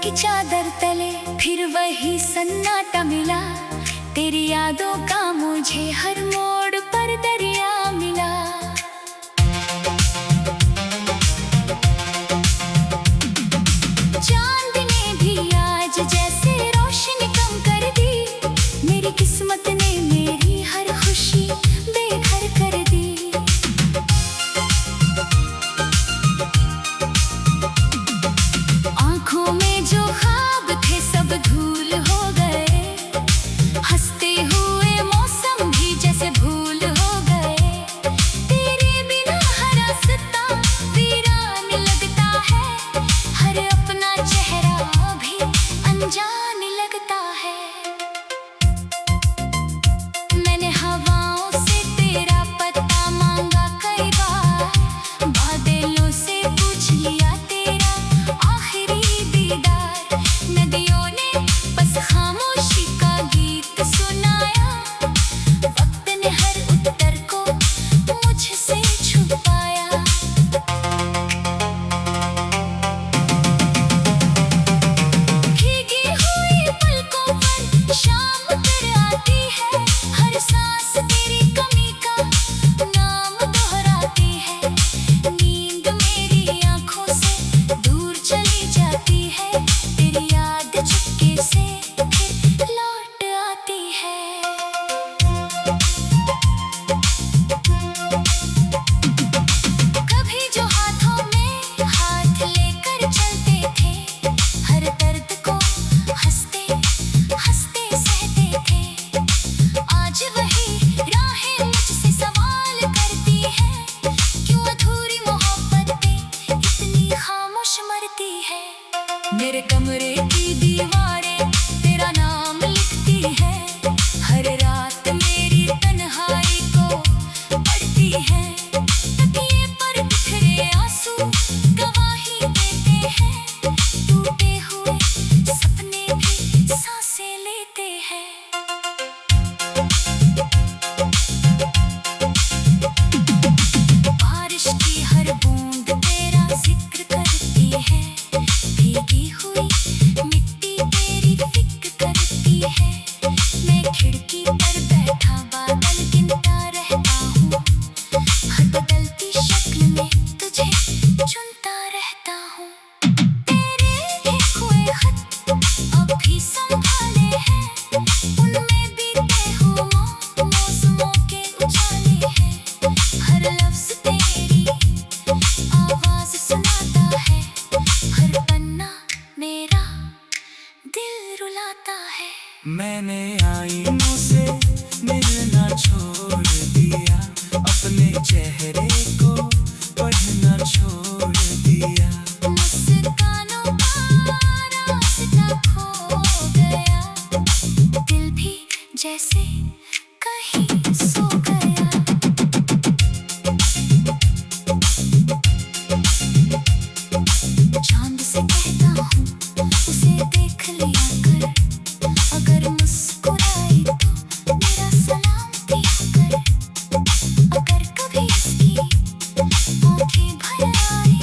की चादर तले फिर वही सन्नाटा मिला। तेरी यादों का मुझे हर मोड़ पर दरिया मिला। चांद ने भी आज जैसे रोशनी कम कर दी। मेरी किस्मत ने मेरी हर खुशी बेघर कर दी। आंखों में जो ख्वाब थे सब धूल हो गए। हंसते हुए मौसम भी जैसे भूल हो गए। तेरे बिना हर रास्ता वीरान लगता है। हर अपना चेहरा भी अनजान लगता है। मैंने हवाओं से तेरा पता मांगा कई बार। बादलों से पूछ लिया तेरा आखिरी दीदार। नदियों ने बस खामोशी का गीत सुनाया। वक्त ने हर उत्तर को मुझसे छुपाया। भीगी हुई पलकों पर शाम कर आती है। हर सांस तेरी कमी का नाम दोहराती है। नींद मेरी आंखों से दूर चली जाती है। तेरी याद चुपके से फिर लौट आती है। कभी जो हाथों में हाथ लेकर चलते थे। हर दर्द को हंसते हंसते सहते थे। आज वही राहें मुझसे सवाल करती है। क्यों अधूरी मोहब्बतें इतनी खामोश मरती है। मेरे कमरे की दीवारें तेरा नाम लिखती है। हर रात मेरी तन्हाई को पढ़ती है। तकिए पर बिखरे आंसू गवाही देते हैं। टूटे हुए सपने भी सांसें लेते हैं। बारिश की हर बूंद तेरा जिक्र करती है। भीगी हुई मिट्टी तेरी फिक्र करती है। मैं खिड़की पर बैठा बादल गिनता रहता हूँ। हर बदलती शक्ल में तुझे चुनता रहता हूँ। तेरे लिखे खत अब भी संभाले हैं। उनमें बीते हुए मौसमों के उजाले हैं। हर लफ्ज तेरी आवाज सुनाता है। हर पन्ना मेरा दिल रुलाता है। मैंने आईनों से मिलना छोड़ दिया। अपने चेहरे को पढ़ना छोड़ दिया। मुस्कानों का रास्ता खो गया। दिल भी जैसे कहीं सो गया। चांद से कहता हूँ उसे देख लिया कर। अगर मुस्कुराई तो मेरा सलाम दिया कर। अगर कभी इसकी आंखें भर आई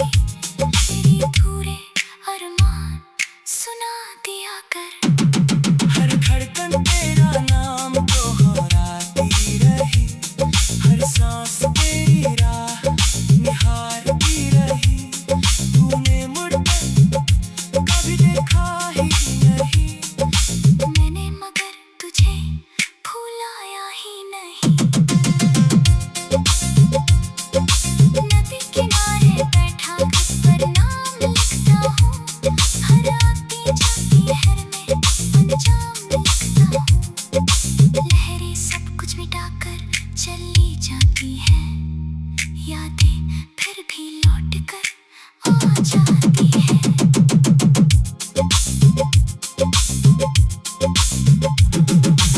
तेरी अधूरे अरमान सुना दिया कर। हर धड़कन तेरा नाम दोहराती रही। हर सांस तेरी राह निहारती रही। तूने मुड़कर कभी देखा ही नहीं। मैंने मगर तुझे भुलाया ही नहीं। नदी किनारे बैठा खत पर नाम लिखता हूँ। हर आती जाती लहर में अंजाम लिखता हूँ। लहरें सब कुछ मिटाकर चली जाती हैं। यादें फिर भी लौट कर आ जाती हैं।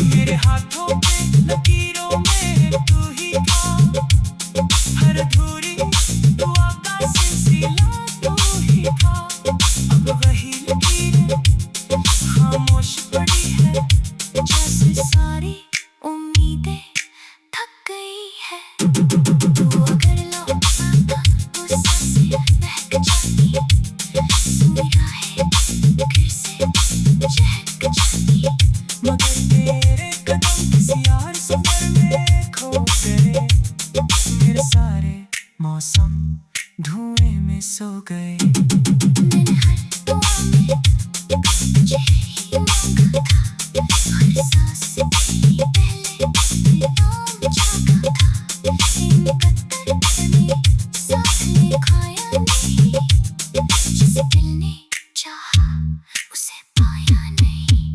मेरे हाथों पे लकीरों में तू ही था। हर अधूरी दुआ का सिलसिला तू ही था। अब वही लकीरें खामोश पड़ी है। जैसे सारी उम्मीदें थक गई है। तू अगर लौटा तो सांसें महक जाती। सुनी राहें फिर गए। मैंने हर दुआ में तुझे ही मांगा था, हर सांस से तेरी पहले नाम जागा था। इन कत्तर में साथ लिखाया नहीं, जिसे दिल ने चाहा उसे पाया नहीं।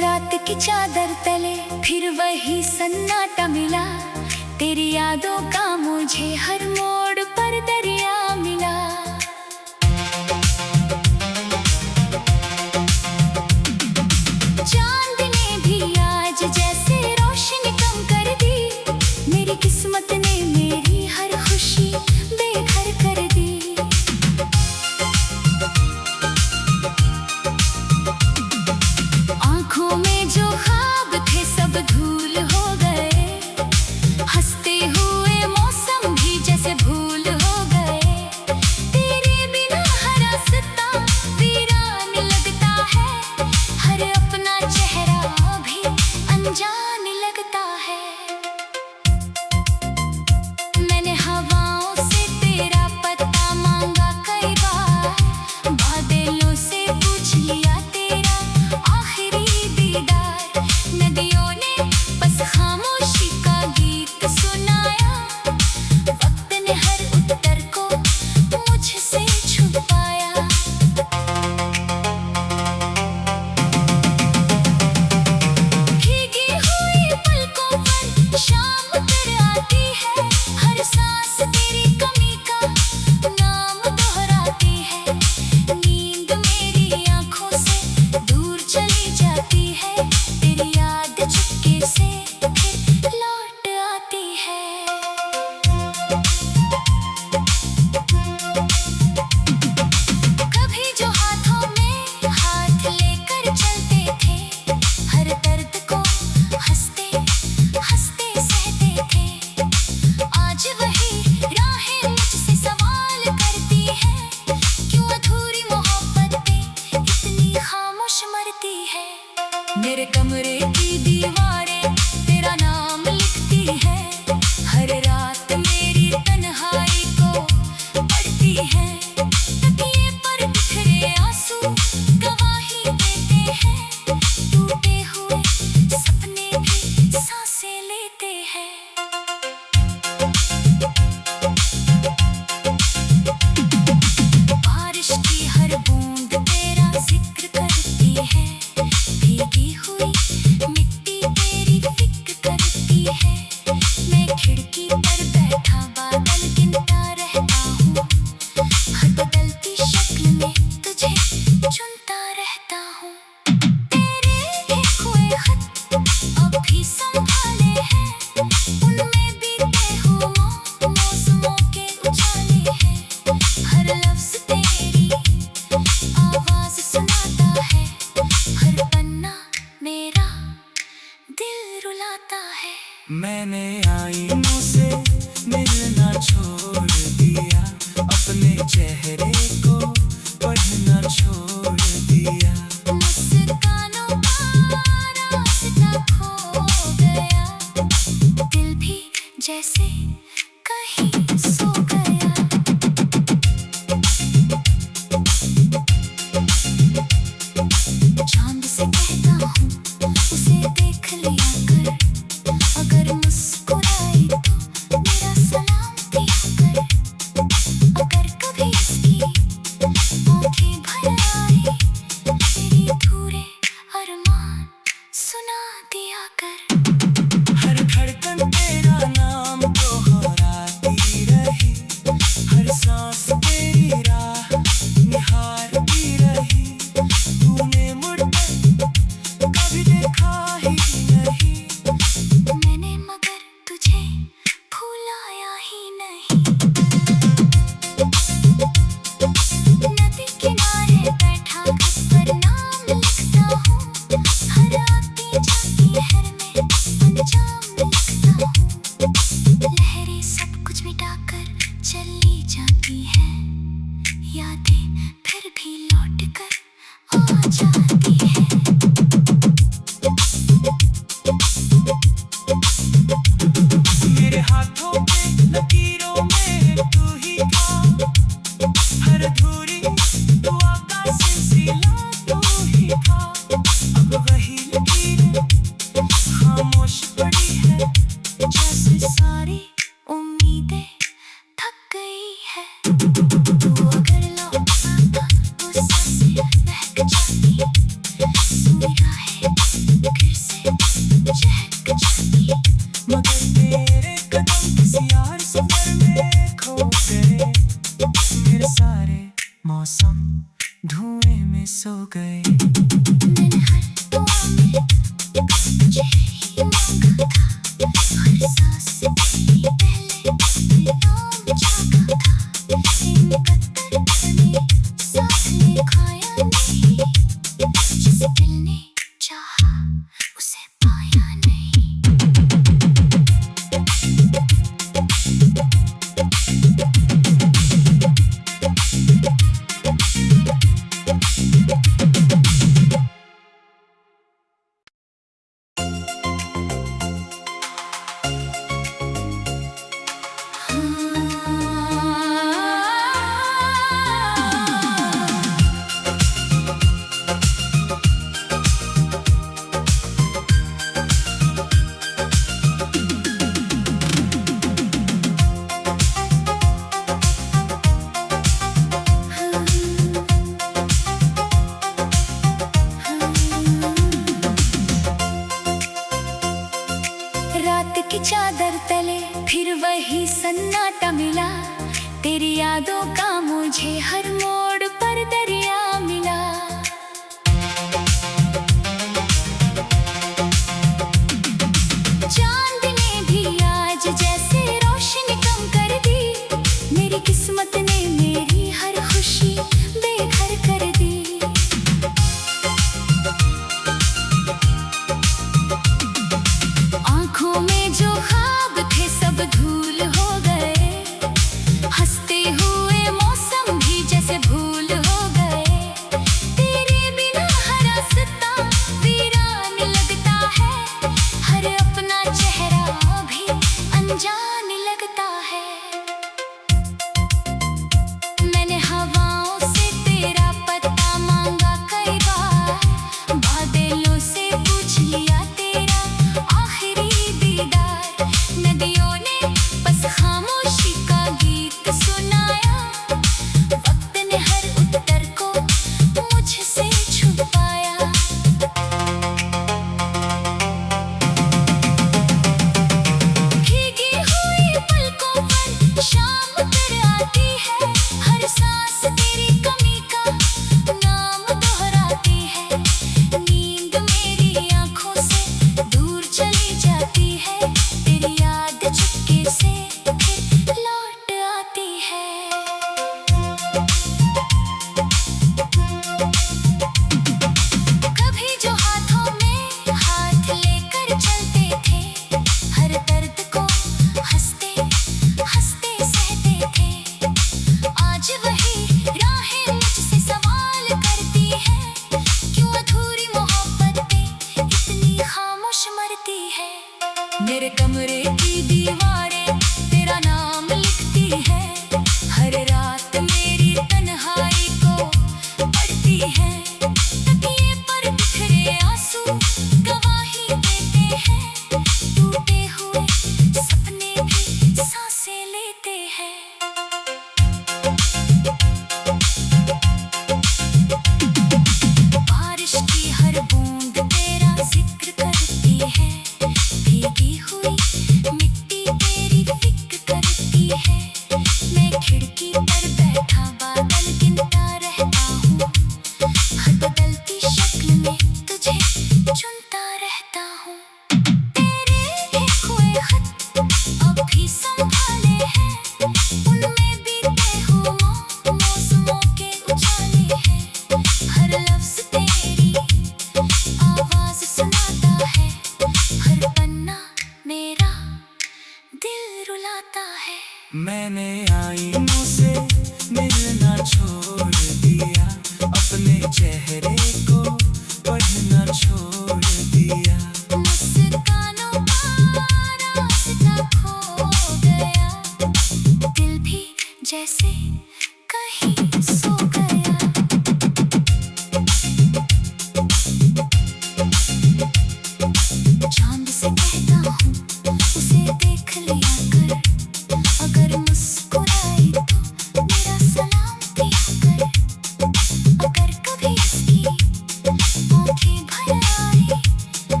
रात की चादर तले फिर वही सन्नाटा मिला, तेरी यादों का मुझे हर मोड़ पर दरिया मिला। चांद ने भी आज जैसे रोशनी कम कर दी, मेरी किस्मत ने मेरी हर खुशी बेघर कर दी। आँखों में जो ख्वाब थे सब धूल हो गए, हंसते हुए मौसम भी जैसे चाहती है। मेरे हाथों पे लकीरों में तू ही था, हर अधूरी दुआ का सिलसिला तू ही था। अब वही लकीरें खामोश पड़ी है, जैसे सारी उम्मीदें थक गई है। तू अगर लौटा वो सांसें महक जाती, सुनी राहें फिर से चहक जाती। मगर मेरे कदम किसी और सफर में खो गए। मेरे सारे मौसम धुएं में सो गए। मैंने हर दुआ में तुझे ही मांगा था, हर सांस से पहले नाम जागा था। इन कदर ने साथ निभाया नहीं, जिस दिल ने चाहा उसे पाया नहीं। रात की चादर तले फिर वही सन्नाटा मिला। तेरी यादों का मुझे हर मोड़ पर दरिया मिला। चांद ने भी आज जैसे रोशनी कम कर दी। मेरी किस्मत ने मेरी हर खुशी बेघर कर दी। आँखों में जो ख्वाब थे सब धूल हो गए। हंसते हुए मौसम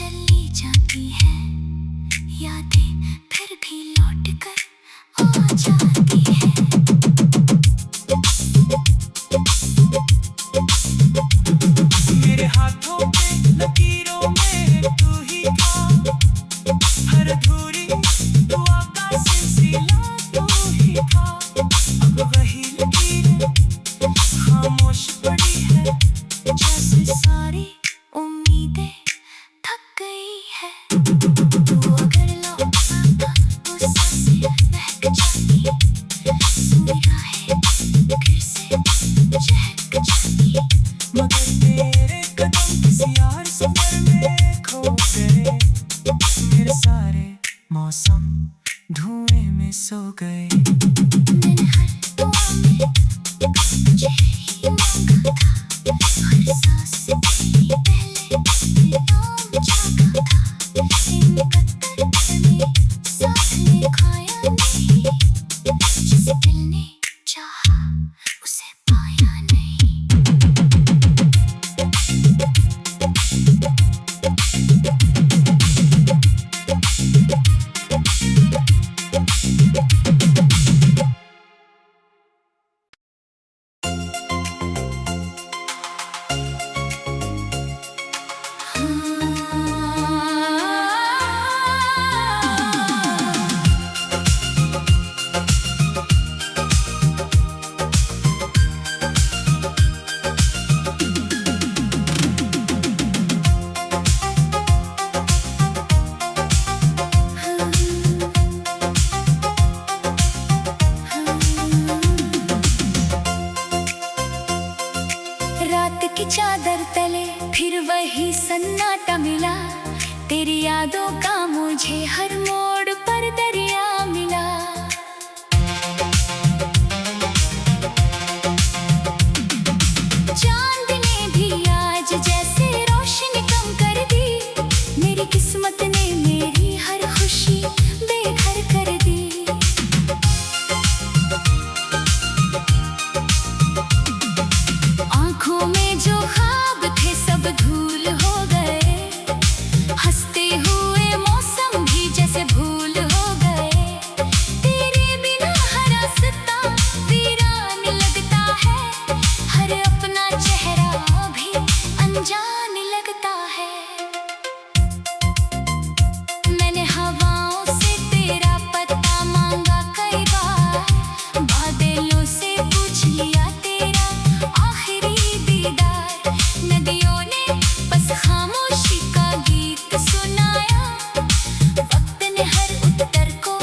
चली जाती है यादें, फिर भी लौट कर आ जाती है। मेरे हाथों पे लकीरों में तू ही था, हर अधूरी दुआ का सिलसिला तू ही था। अब वही लकीरें खामोश पड़ी है, जैसे सारी उम्मीदें थक गई है। तू अगर लौटता तो सांसें महक जाती, सुनी राहें फिर से चहक जाती। मगर तेरे कदम किसी और सफर में खो गए। मेरे सारे मौसम धुएं में सो गए। मैंने हर दुआ में तुझे ही मांगा था, हर सांस से तेरी पहले नाम जागा था। इन कदर में साथ निभाया नहीं, जिसे दिल ने चाहा उसे पाया नहीं। रात की चादर तले फिर वही सन्नाटा मिला, तेरी यादों का मुझे हर मोड़ पर दरिया मिला। चांद ने भी आज जैसे रोशनी कम कर दी, मेरी किस्मत ने मेरी हर खुशी बेघर कर दी। आँखों में जो ख्वाब थे सब धूल हो गए, हंसते हुए मौसम भी जैसे भूल हो गए। तेरे बिना हर रास्ता वीरान लगता है, हर अपना चेहरा भी अनजान लगता है। मैंने हवाओं से तेरा पता मांगा कई बार, बादलों से पूछ लिया तेरा आखिरी दीदार। नदियों ने बस खामोशी का गीत सुनाया, वक्त ने हर उत्तर को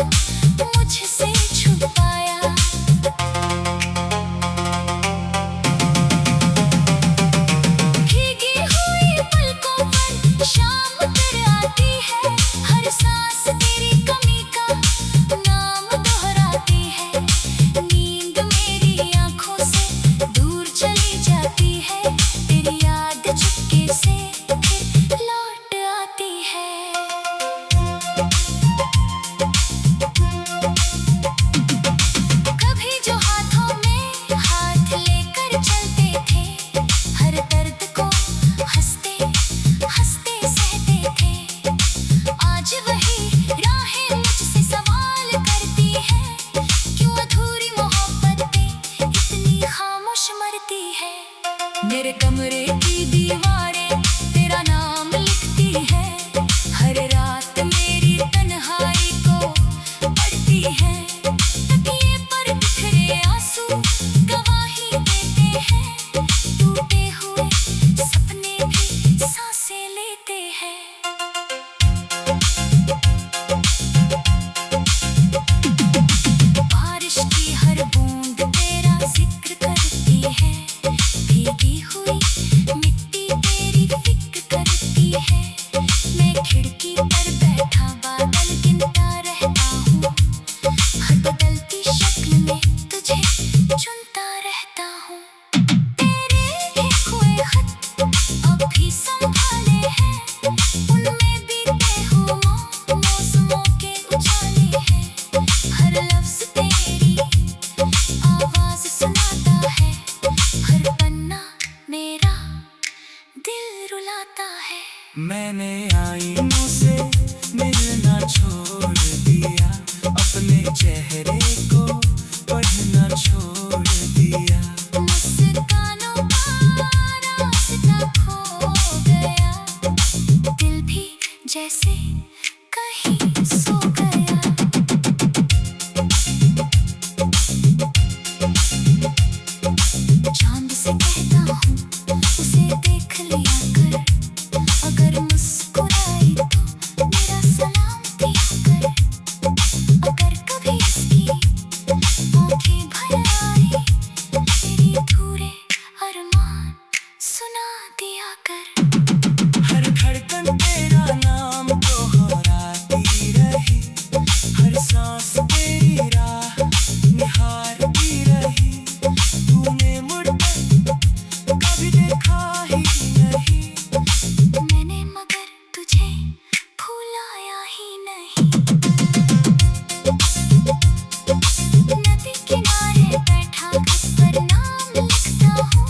मुझसे छुपाया। भीगी हुई पलकों पर शाम कर आती है, हर सांस तेरी कमी का नाम दोहराती है। नींद मेरी आंखों से दूर चली जाती है, तेरी याद चुपके से फिर लौट आती है। कभी जो हाथों में हाथ लेकर चलते थे, हर दर्द को हंसते हंसते सहते थे। आज वही राहें मुझसे सवाल करती है, क्यों अधूरी मोहब्बतें इतनी खामोश मरती है। मेरे कमरे की दीवारें तेरा नाम लिखती है, हर रात मेरी तन्हाई को पढ़ती है। तकिए पर बिखरे आंसू गवाही देते हैं, टूटे हुए सपने भी सांसें लेते हैं। बारिश की हर बूंद तेरा जिक्र करती है, भीगी हुई मिट्टी तेरी फिक्र करती है। मैं खिड़की पर बैठा बादल गिनता रहता हूँ, हर बदलती शक्ल में तुझे चुनता रहता हूँ। तेरे लिखे खत अब भी संभाले हैं, उनमें बीते हुए मौसमों के उजाले हैं। हर लफ्ज तेरी आवाज सुनाता है, हर पन्ना मेरा दिल रुलाता है। मैंने आईनों से मिलना छोड़ दिया, अपने चेहरे को पढ़ना छोड़ दिया। मुस्कानों का रास्ता खो गया, दिल भी जैसे कहीं सो गया। चांद से कहता हूँ उसे देख लिया कर, अगर मुस्कुराई तो मेरा सलाम दिया कर। अगर कभी इसकी आंखें भर आई, तेरी अधूरे अरमान सुना दिया कर। हर धड़कन तेरा नाम दोहराती रही, हर सांस तेरी राह निहारती रही। तूने मुड़कर कभी देखा ही नहीं, मैंने मगर तुझे भुलाया ही नहीं। नदी किनारे बैठा घास पर नाम लिखता हूँ,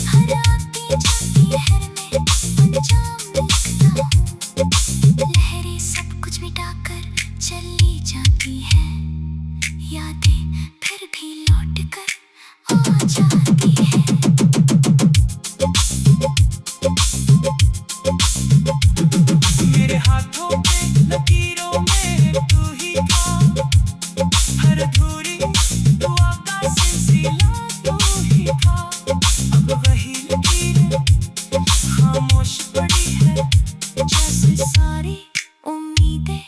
हर आती जाती लहर में अंजाम लिखता हूँ। लहरें सब कुछ मिटाकर चली जाती हैं, यादें फिर भी लौट कर आ जाती हैं। मेरे हाथों पे लकीरों में तू ही था, हर अधूरी दुआ का सिलसिला तू ही था। अब वही लकीरें खामोश पड़ी है, जैसे सारी उम्मीदें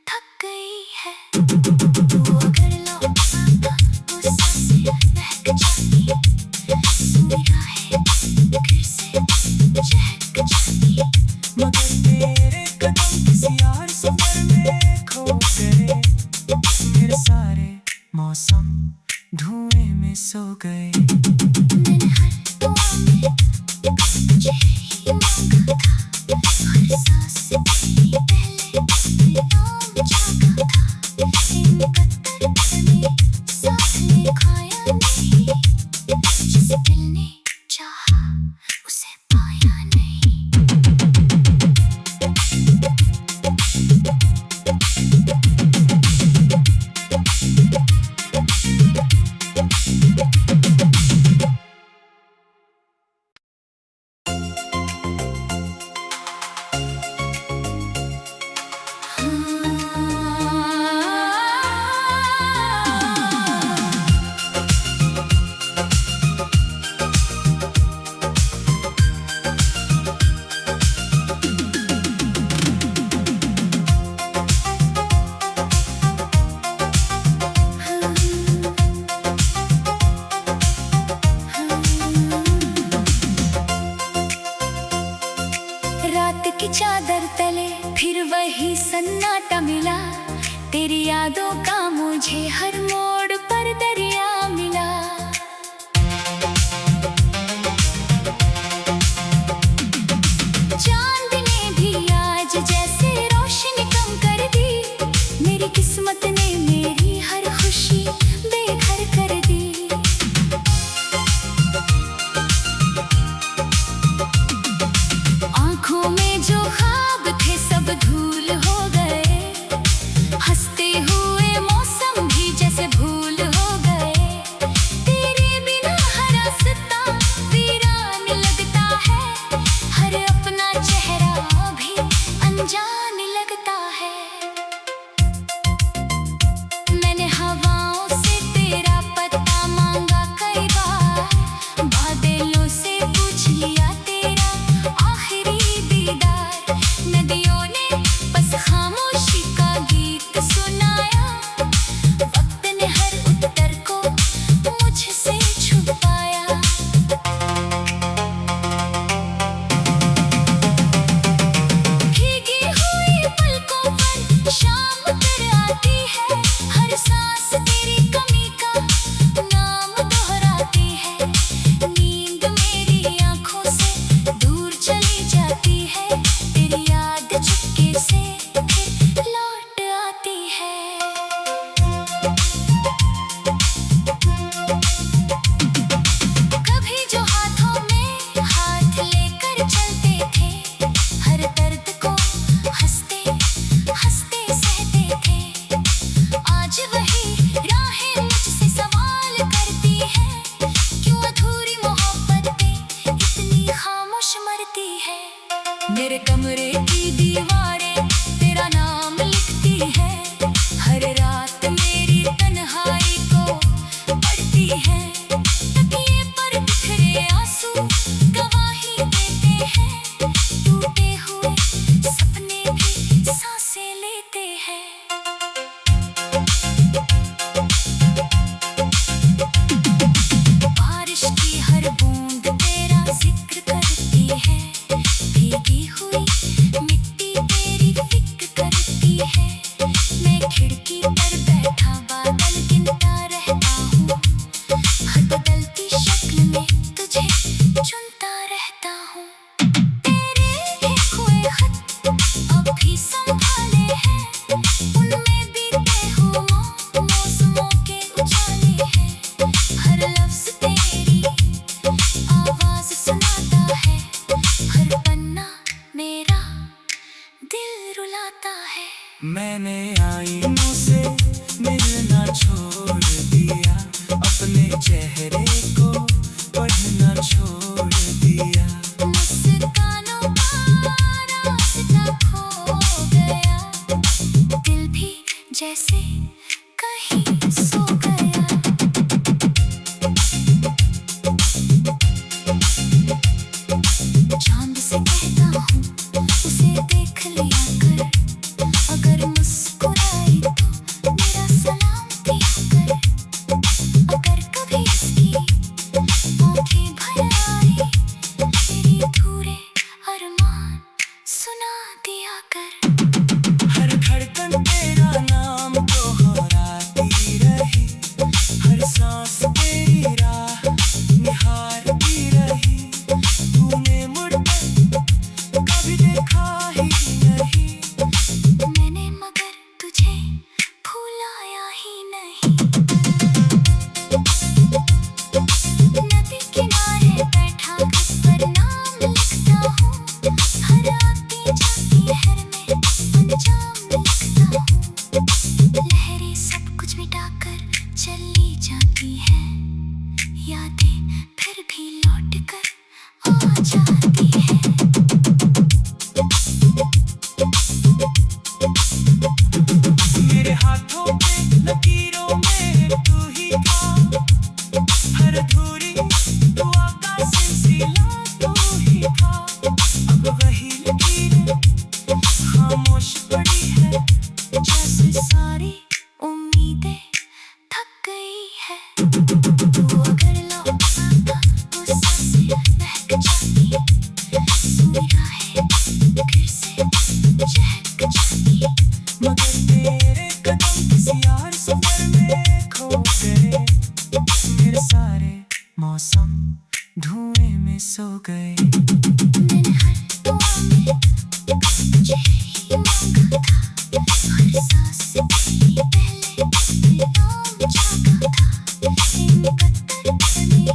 थक गई है। तू अगर लौट आता तो सांसें महक जाती, सुनी राहें फिर से चहक जाती। मगर तेरे कदम किसी और सफर में खो गए। मेरे सारे मौसम धुएं में सो गए। मैंने हर दुआ में तुझे ही मांगा था, हर सांस से तेरी पहले नाम जागा था। इन कदर में साथ निभाया नहीं, जिस दिल ने चाहा उसे पाया नहीं। रात की चादर तले फिर वही सन्नाटा मिला, तेरी यादों का मुझे हर मोड़ पर दरिया मिला। चांद ने भी आज जैसे रोशनी कम कर दी, मेरी किस्मत ने मेरी हर खुशी बेघर कर दी। आँखों में जो ख्वाब थे सब धूल हो गए, हंसते हुए मौसम भी जैसे भूल रुलाता है। मैंने आईनों से मिलना छोड़ दिया, अपने चेहरे को पढ़ना छोड़ दिया। मुस्कानों का रास्ता खो गया, दिल भी जैसे कहीं सो गया। चांद से कहता हूँ उसे देख लिया कर, अगर मुस्कुराई तो मेरा सलाम दिया कर। अगर कभी इसकी आँखें भर आई, तेरे अधूरे अरमान सुना दिया कर। हर धड़कन तेरा नाम दोहराती रही, हर सांस तेरी राह निहारती रही। तूने मुड़कर कभी देखा ही नहीं, मैंने मगर तुझे भुलाया ही नहीं। नदी किनारे बैठा घास पर नाम लिखता हूँ, हर आती जाती लहर में अंजाम लिखता हूँ। लहरें सब कुछ मिटाकर चली जाती हैं, यादें फिर भी लौट कर आ जाती हैं। मेरे हाथों पे लकीरों में तू ही था, हर अधूरी दुआ का सिलसिला तू ही था। अब वही लकीरें खामोश पड़ी है, जैसे सारी उम्मीदें थक गई है। तू अगर लौटा तो सांसें महक जाती, सुनी राहें फिर से चहक जाती। मगर तेरे कदम किसी और सफर में खो गए। मेरे सारे मौसम धुएं में सो गए। मैंने हर दुआ में तुझे ही मांगा था, हर सांस से पहले नाम जागा था। इन पत्थर में